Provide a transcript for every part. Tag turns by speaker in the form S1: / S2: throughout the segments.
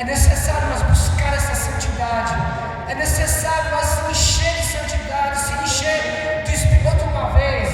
S1: É necessário nós buscar essa santidade. É necessário nós encher de santidade, se encher do Espírito. Outra uma vez,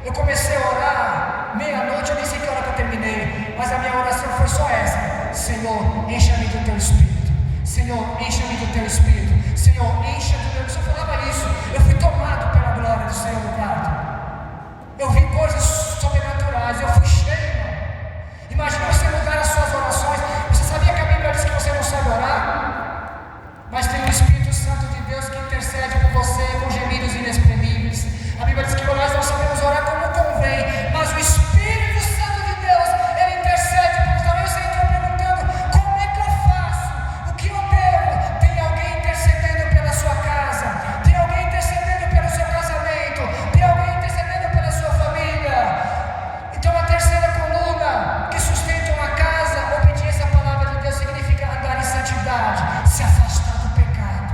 S1: eu comecei a orar, meia-noite, eu nem sei que hora que eu terminei, mas a minha oração foi só essa: Senhor, encha-me do Teu Espírito. Senhor, encha-me do Teu Espírito. Senhor, encha-me do Teu Espírito. Eu falava isso, eu fui tomado pela glória do Senhor no quarto. Eu vi coisas sobrenaturais, eu fui cheio, irmão. Imagina você mudar as suas orações. Você sabia que a Bíblia diz que você não sabe orar? Mas tem o Espírito Santo de Deus que intercede por você com gemidos inexprimíveis. A Bíblia diz que nós não sabemos orar como convém, mas o Espírito Santo de Deus, Ele intercede por nós. Talvez você esteja perguntando: como é que eu faço? O que eu devo? Tem alguém intercedendo pela sua casa, tem alguém intercedendo pelo seu casamento, tem alguém intercedendo pela sua família. Então a terceira coluna que sustenta uma casa, obediência à palavra de Deus, significa andar em santidade, se afastar do pecado.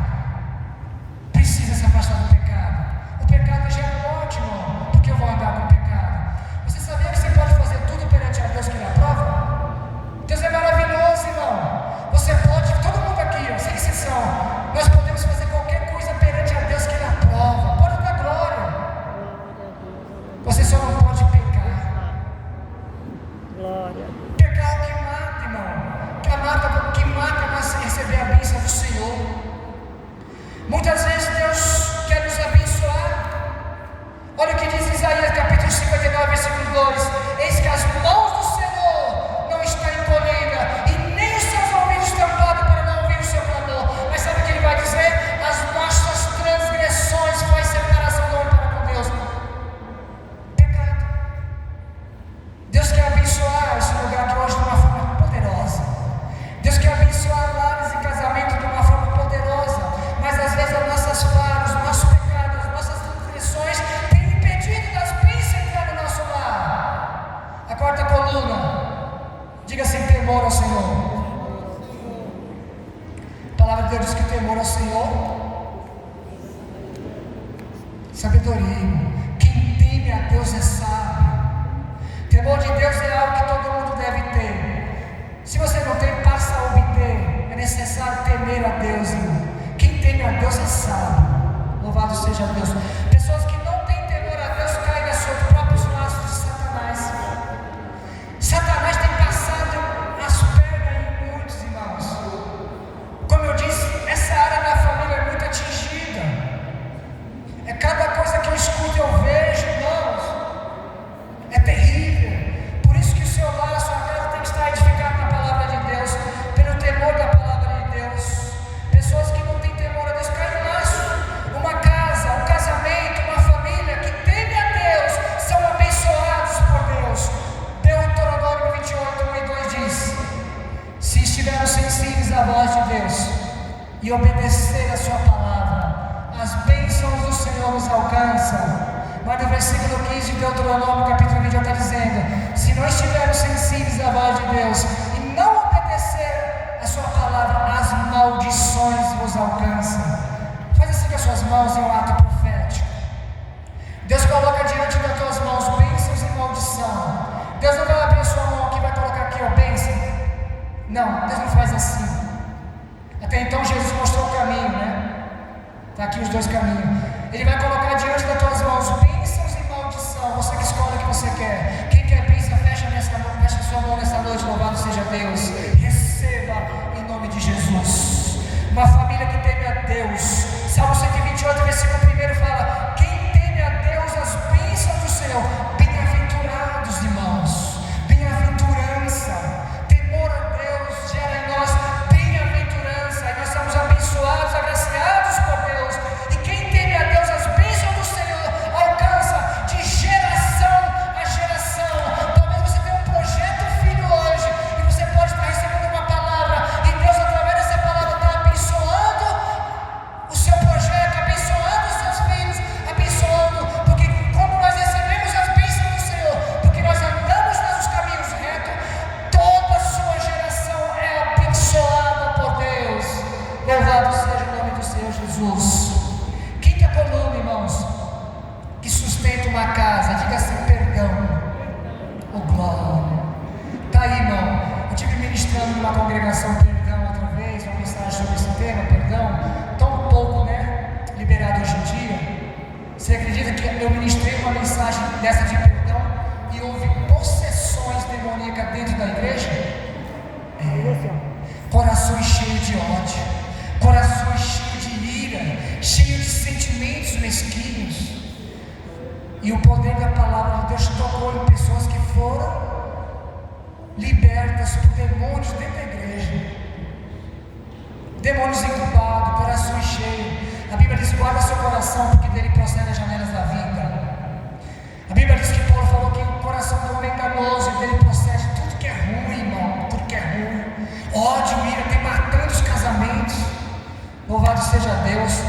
S1: Precisa se afastar do pecado. O pecado gera morte, irmão. Por que eu vou andar com o pecado? Você sabia que você pode fazer tudo perante a Deus que Ele aprova? Deus é maravilhoso, irmão. Você pode, todo mundo aqui, ó, sem exceção, nós podemos fazer qualquer coisa perante a Deus que Ele aprova. Pode dar glória. Você só não pode pecar.
S2: Glória.
S1: Pecar é o que mata, irmão. O que mata é nós receber a bênção do Senhor. Muitas vezes Deus quer nos abençoar. Olha o que diz Isaías capítulo 59, versículo 2: eis que as mãos do Senhor não estão encolhidas, e nem os seus ouvidos tampados para não ouvir o seu clamor. Mas sabe o que Ele vai dizer? As nossas transgressões faz separação do homem para com Deus. Pecado. Deus quer abençoar esse lugar aqui hoje de uma forma poderosa. Deus quer abençoar lares e casamentos de uma forma poderosa. Mas às vezes as nossas falhas, os nossos pecados, as nossas transgressões têm impedido das bênçãos entrar no nosso lar. A quarta coluna, diga assim: temor ao Senhor. A palavra de Deus diz que temor ao Senhor, sabedoria, irmão. Quem teme a Deus é sábio. Temor de Deus é algo que todo mundo deve ter. Se você não tem, passa a obter. É necessário temer a Deus, irmão. Quem teme a Deus é sábio. Louvado seja Deus. Pessoas que não têm temor a Deus caem nos seus próprios laços de Satanás. Satanás tem passado as pernas em muitos, irmãos. Como eu disse, essa área da família é muito atingida. É cada coisa que eu escuto e eu vejo, irmãos. É terrível. Por isso que o seu lar, a sua casa tem que estar edificado na palavra de Deus, pelo temor da palavra de Deus. Pessoas que não têm temor a Deus caem no laço. Uma casa, um casamento, uma família que teme a Deus são abençoados por Deus. Deuteronômio 28, 1 e 2 diz: se estivermos sensíveis à voz de Deus e obedecer a sua palavra, as bênçãos do Senhor nos alcançam. Mas no versículo 15 de Deuteronômio capítulo 28 está dizendo: se nós estivermos sensíveis à voz de Deus e não obedecer a sua palavra, as maldições vos alcançam. Faz assim com as suas mãos em um ato profético. Deus coloca diante das tuas mãos bênçãos e maldição. Deus não vai abrir a sua mão aqui e vai colocar aqui, ó, bênção. Não, Deus não faz assim. Até então Jesus mostrou o caminho, né? Está aqui os dois caminhos. Ele vai colocar diante das tuas mãos bênçãos e maldição. Você que escolhe o que você quer. Quem quer bênção, fecha sua mão nessa noite. Louvado seja Deus. Receba em nome de Jesus. Uma família que teme a Deus. Salmo 128, versículo 1 fala: quem teme a Deus, as bênçãos do Senhor. Bem-aventurados, irmãos. Bem-aventurança. Temor a Deus gera em nós bem-aventurança. E nós somos abençoados, agraciados por Deus. E quem teme a Deus, as bênçãos do Senhor alcança de geração a geração. Talvez você tenha um projeto, filho, hoje, e você pode estar recebendo uma palavra, e Deus, através dessa palavra, está abençoando o seu projeto, abençoando o eu ministrei uma mensagem dessa de perdão e houve possessões demoníacas dentro da igreja? Corações cheios de ódio, corações cheios de ira, cheios de sentimentos mesquinhos. E o poder da palavra de Deus tocou em pessoas que foram libertas por demônios dentro da igreja. Demônios incubados, corações cheios. A Bíblia diz: guarda seu coração, porque dele procede as janelas da vida. A Bíblia diz que Paulo falou que o coração do homem é enganoso, e dele procede tudo que é ruim, irmão, tudo que é ruim. Ódio, ira, tem matando os casamentos. Louvado seja Deus.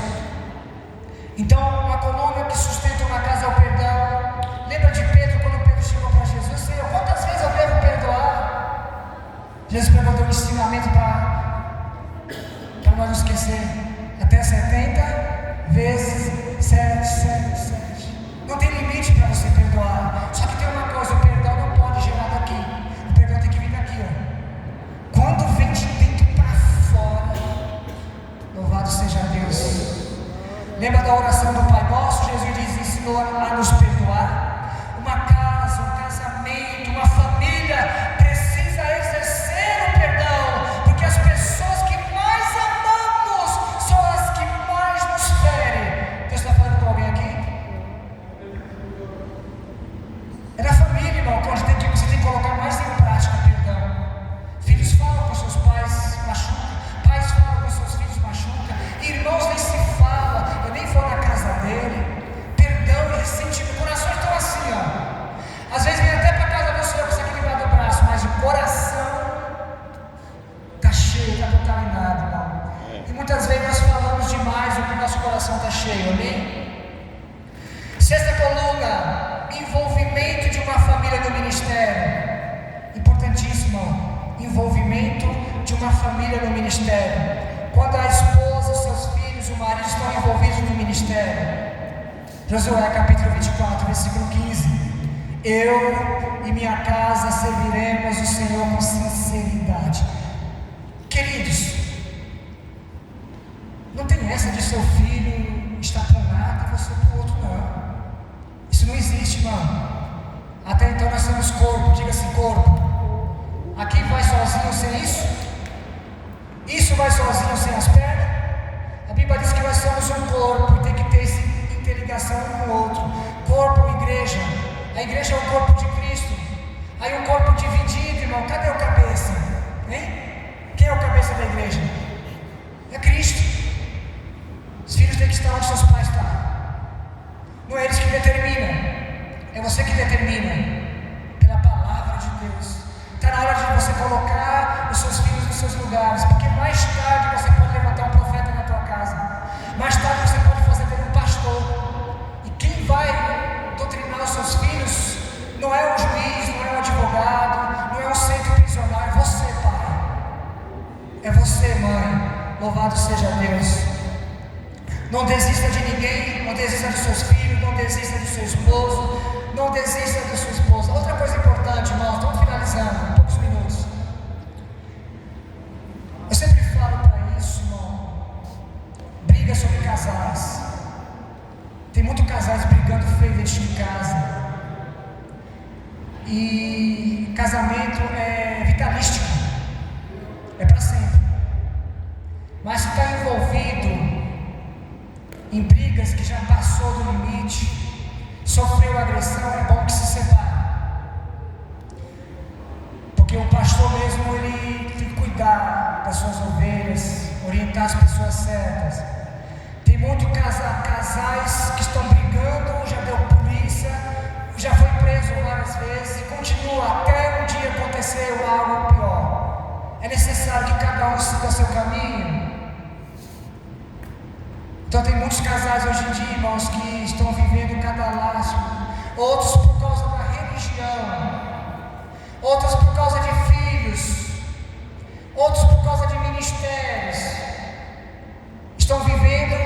S1: Então, uma coluna que sustenta uma casa é o perdão. Lembra de Pedro, quando Pedro chegou para Jesus: Senhor, quantas vezes eu devo perdoar? Jesus perguntou um ensinamento para nós não esquecer: até 70 vezes 7. Não tem limite para você perdoar. Só que tem uma coisa: o perdão não pode gerar daqui. O perdão tem que vir daqui, ó. Quando vem de dentro para fora, louvado seja Deus. Lembra da oração do Pai Nosso? Jesus ensinou a nos perdoar. Uma casa, um casamento, uma família precisa exercer o perdão, porque as pessoas que mais amamos são as que mais nos ferem. Deus está falando com alguém aqui? É na família, irmão, que você tem que colocar mais em prática o perdão. Filhos falam com seus pais, machuca. Pais falam com seus filhos, machuca. Irmãos nem se fala. Eu nem vou na casa dele. Perdão e ressentimento. O coração estão assim, ó. Às vezes vem até para casa do Senhor, consegue livrar do braço, mas o coração está cheio, está contaminado, irmão. E muitas vezes nós falamos demais do que o nosso coração está cheio, amém? Sexta coluna: envolvimento de uma família no ministério. Importantíssimo, envolvimento de uma família no ministério. Quando a esposa, os seus filhos, o marido estão envolvidos no ministério. Josué capítulo 24, versículo 15: eu e minha casa serviremos o Senhor com sinceridade. Queridos, não tem essa de seu filho estar para um lado e você para o outro, não. Isso não existe, irmão. Até então nós somos corpo. Diga assim: corpo. Aqui vai sozinho sem isso? Isso vai sozinho sem as pernas? A Bíblia diz que nós somos um corpo e tem que ter essa interligação um com o outro. Corpo, igreja. A igreja é o corpo de Cristo. Aí um corpo dividido, irmão, cadê o cabeça? Hein? Quem é o cabeça da igreja? É Cristo. Os filhos têm que estar onde seus pais estão. Não é eles que determinam, é você que determina, pela palavra de Deus. Está na hora de você colocar os seus filhos nos seus lugares, porque mais tarde você pode levantar um profeta na tua casa, mais tarde você pode fazer dele um pastor. E quem vai doutrinar os seus filhos não é um juiz, não é um advogado, não é um centro prisional, é você, pai, é você, mãe. Louvado seja Deus. Não desista de ninguém, não desista dos seus filhos, não desista do seu esposo, não desista da sua esposa. Outra coisa importante, irmãos, estamos finalizando, em poucos minutos. Eu sempre falo para isso, irmão. Briga sobre casais. Tem muitos casais brigando feio dentro de casa. E casamento é vitalístico, é para sempre. Mas se está envolvido em brigas que já passou do limite, sofreu agressão, é bom que se separe. Porque o pastor mesmo, ele tem que cuidar das suas ovelhas, orientar as pessoas certas. Tem muitos casais que estão brigando, já deu polícia, já foi preso várias vezes e continua até um dia acontecer algo pior. É necessário que cada um siga seu caminho. Então tem muitos casais hoje em dia, irmãos, que estão vivendo cada laço, outros por causa da religião, outros por causa de filhos, outros por causa de ministérios, estão vivendo,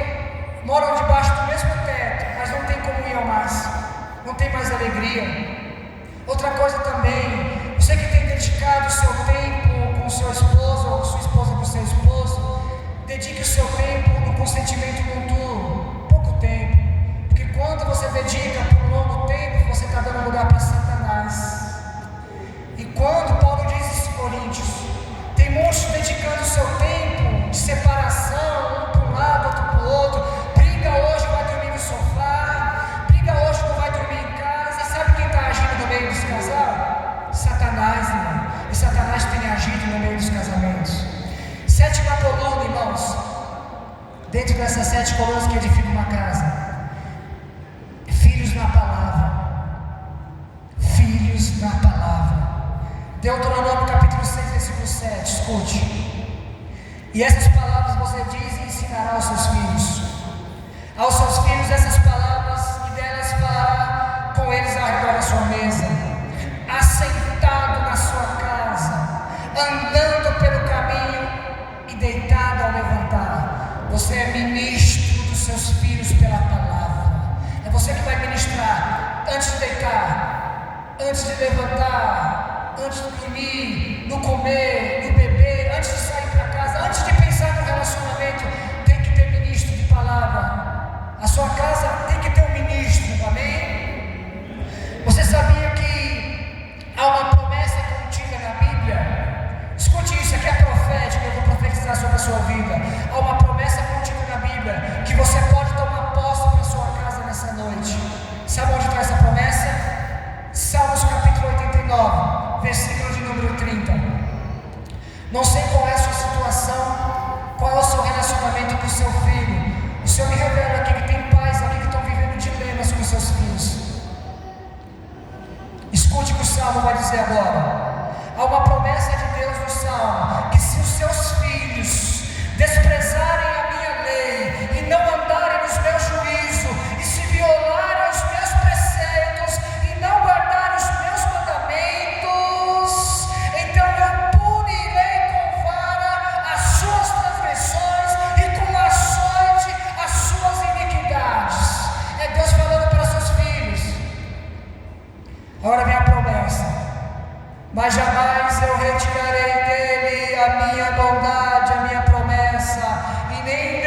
S1: moram debaixo do mesmo teto, mas não tem comunhão mais, não tem mais alegria. Outra coisa também, você que tem dedicado o seu tempo com o seu esposo, ou sua esposa com o seu esposo, dedique o seu tempo no consentimento mútuo, pouco tempo, porque quando você dedica que edifica uma casa? Filhos na palavra. Filhos na palavra. Deuteronômio capítulo 6, versículo 7, escute. E essas palavras você diz e ensinará aos seus filhos. Aos seus filhos essas palavras, e delas falará com eles ao redor da sua mesa, assentado na sua casa, andando pelo caminho e deitado ao levantar. Você é ministro dos seus filhos pela palavra. É você que vai ministrar antes de deitar, antes de levantar, antes de dormir, no comer, no beber, antes de sair para casa, antes de pensar no relacionamento. Tem que ter ministro de palavra. A sua casa tem que ter um ministro, amém? Você sabia que há uma promessa contida na Bíblia? Escute isso, aqui é profético, eu vou profetizar sobre a sua vida. Há uma promessa contida na Bíblia que você pode tomar posse para a sua casa nessa noite. Sabe onde está essa promessa? Salmos capítulo 89, versículo de número 30. Não sei qual é a sua situação, qual é o seu relacionamento com o seu filho. O Senhor me revela aqui que tem pais aqui que estão vivendo dilemas com seus filhos. Escute o que o Salmo vai dizer agora. Há uma promessa de Deus no Salmo, que se os seus filhos desprezarem a minha lei e não andarem nos meus juízos, e se violarem os meus preceitos e não guardarem os meus mandamentos, então eu punirei com vara as suas transgressões e com açoite as suas iniquidades. É Deus falando para seus filhos. Agora vem a promessa: mas jamais eu retirarei dele a minha bondade, a minha promessa, e nem